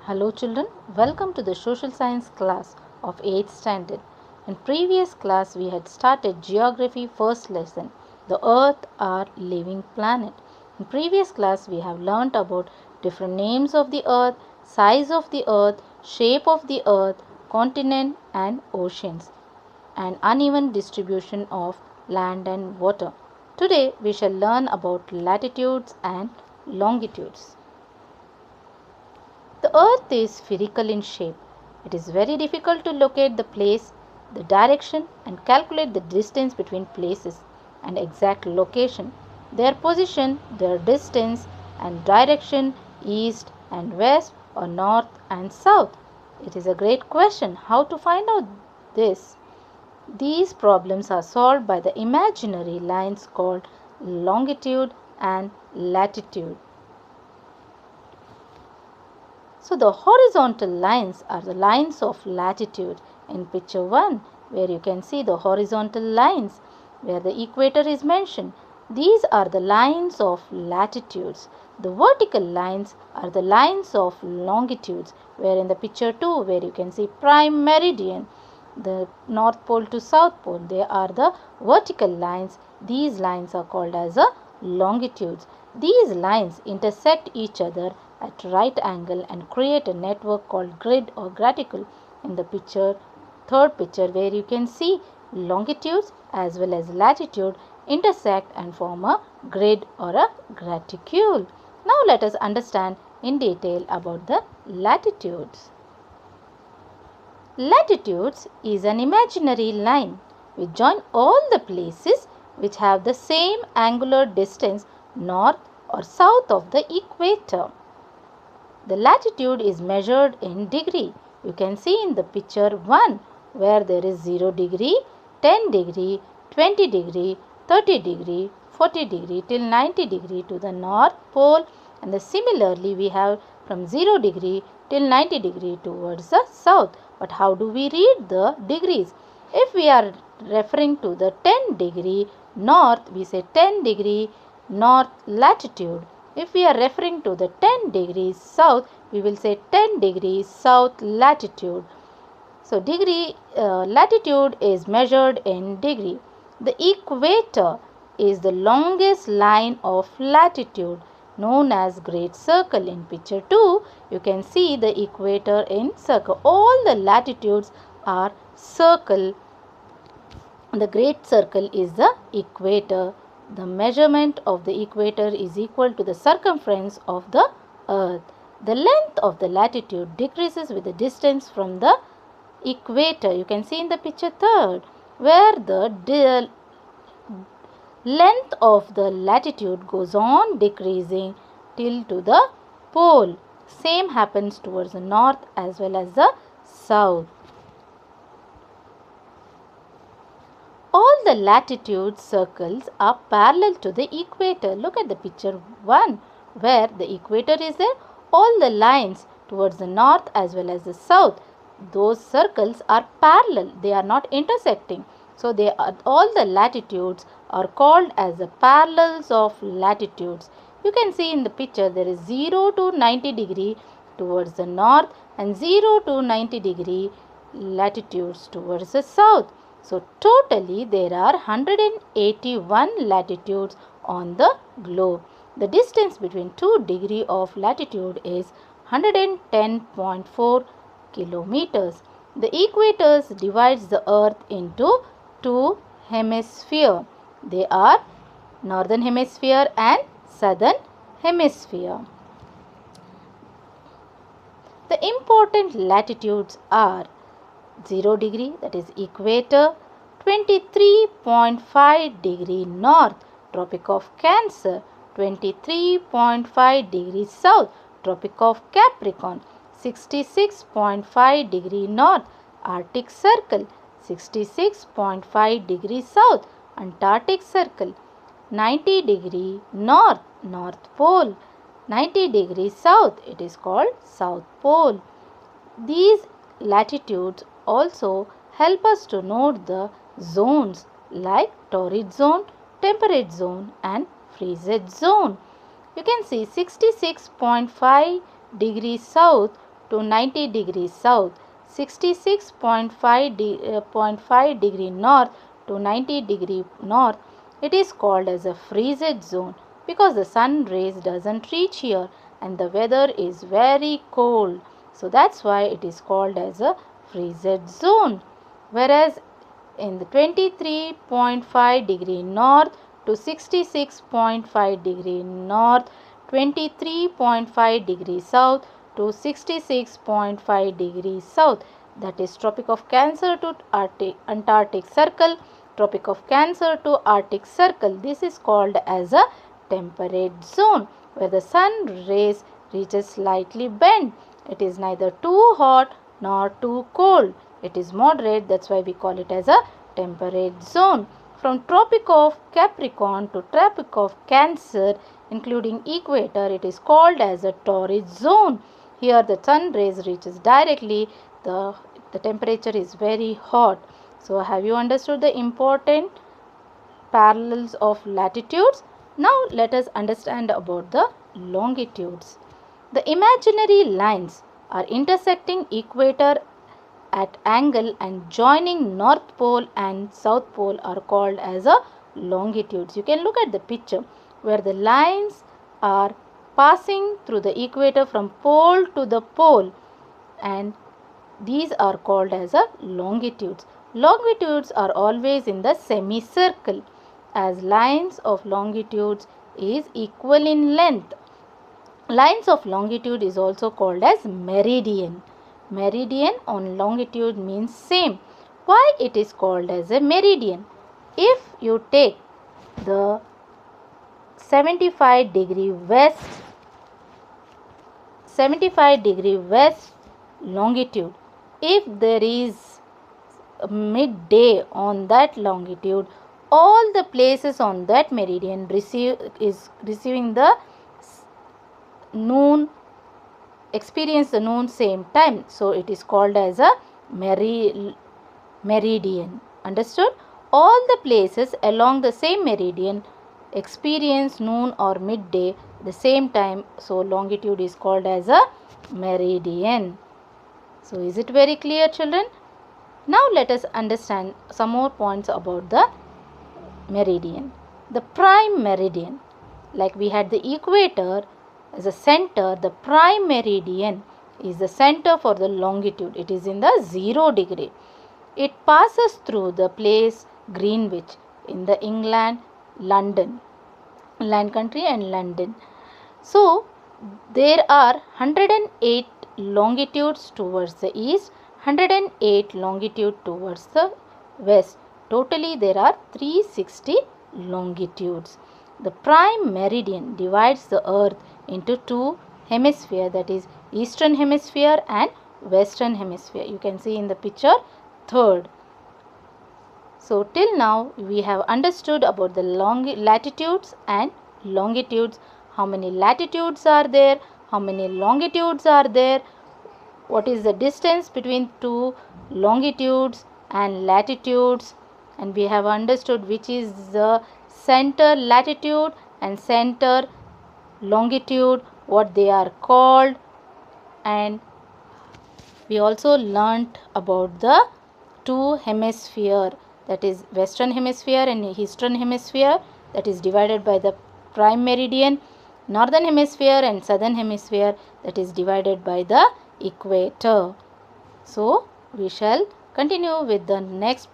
Hello children, welcome to the social science class of 8th standard. In previous class we had started geography first lesson, the earth our living planet. In previous class we have learnt about different names of the earth, size of the earth, shape of the earth, continent and oceans, and uneven distribution of land and water. Today we shall learn about latitudes and longitudes. The earth is spherical in shape. It is very difficult to locate the place, the direction and calculate the distance between places and exact location. Their position, their distance and direction, east and west or north and south. It is a great question how to find out this. These problems are solved by the imaginary lines called longitude and latitude. So the horizontal lines are the lines of latitude. In picture 1, where you can see the horizontal lines where the equator is mentioned. These are the lines of latitudes. The vertical lines are the lines of longitudes, where in the picture 2 where you can see prime meridian, the north pole to south pole, they are the vertical lines. These lines are called as a longitudes. These lines intersect each other at right angle and create a network called grid or graticule. In the third picture where you can see longitudes as well as latitude intersect and form a grid or a graticule. Now let us understand in detail about the latitudes. Latitudes is an imaginary line which join all the places which have the same angular distance north or south of the equator. The latitude is measured in degree. You can see in the picture 1 where there is 0 degree, 10 degree, 20 degree, 30 degree, 40 degree till 90 degree to the north pole, and similarly we have from 0 degree till 90 degree towards the south. But how do we read the degrees? If we are referring to the 10 degree north, we say 10 degree north latitude. If we are referring to the 10 degrees south, we will say 10 degrees south latitude. So, latitude is measured in degree. The equator is the longest line of latitude known as great circle. In picture 2, you can see the equator in circle. All the latitudes are circle. The great circle is the equator. The measurement of the equator is equal to the circumference of the earth. The length of the latitude decreases with the distance from the equator. You can see in the picture 3rd where the length of the latitude goes on decreasing till to the pole. Same happens towards the north as well as the south. All the latitude circles are parallel to the equator. Look at the picture 1 where the equator is there. All the lines towards the north as well as the south, those circles are parallel. They are not intersecting. So all the latitudes are called as the parallels of latitudes. You can see in the picture there is 0 to 90 degree towards the north and 0 to 90 degree latitudes towards the south. So, totally there are 181 latitudes on the globe. The distance between 2 degrees of latitude is 110.4 kilometers. The equator divides the earth into 2 hemispheres. They are northern hemisphere and southern hemisphere. The important latitudes are 0 degree, that is equator, 23.5 degree north, Tropic of Cancer, 23.5 degrees south, Tropic of Capricorn, 66.5 degree north, Arctic Circle, 66.5 degrees south, Antarctic Circle, 90 degree north, North Pole, 90 degrees south, it is called South Pole. These latitudes also help us to note the zones like torrid zone, temperate zone and frigid zone. You can see 66.5 degrees south to 90 degrees south, 66.5 degree north to 90 degree north, it is called as a frigid zone because the sun rays doesn't reach here and the weather is very cold. So that's why it is called as a frigid zone. Whereas in the 23.5 degree north to 66.5 degree north, 23.5 degree south to 66.5 degrees south, that is Tropic of Cancer to Antarctic Circle, Tropic of Cancer to Arctic Circle. This is called as a temperate zone where the sun rays reaches slightly bent. It is neither too hot nor too cold. It is moderate, that's why we call it as a temperate zone. From Tropic of Capricorn to Tropic of Cancer, including equator, it is called as a torrid zone. Here the sun rays reaches directly, the temperature is very hot. So have you understood the important parallels of latitudes? Now let us understand about the longitudes. The imaginary lines are intersecting equator at angle and joining North Pole and South Pole are called as a longitudes. You can look at the picture where the lines are passing through the equator from pole to the pole, and these are called as a longitudes. Longitudes are always in the semicircle as lines of longitudes is equal in length. Lines of longitude is also called as meridian. Meridian on longitude means same. Why it is called as a meridian? If you take the 75 degree west longitude, if there is midday on that longitude, all the places on that meridian receiving the noon, experience the noon same time. So it is called as a meridian. Understood? All the places along the same meridian experience noon or midday the same time. So longitude is called as a meridian. So is it very clear, children? Now let us understand some more points about the meridian. The prime meridian, like we had the equator as a center, the prime meridian is the center for the longitude. It is in the 0 degree. It passes through the place Greenwich in the England country and London. So there are 108 longitudes towards the east, 108 longitude towards the west. Totally there are 360 longitudes. The prime meridian divides the earth into two hemispheres, that is eastern hemisphere and western hemisphere. You can see in the picture third. So till now we have understood about the latitudes and longitudes. How many latitudes are there? How many longitudes are there? What is the distance between two longitudes and latitudes? And we have understood which is the center latitude and center longitude, what they are called. And we also learnt about the two hemisphere, that is western hemisphere and eastern hemisphere, that is divided by the prime meridian, northern hemisphere and southern hemisphere, that is divided by the equator. So we shall continue with the next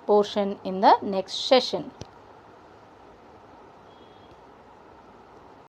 portion in the next session.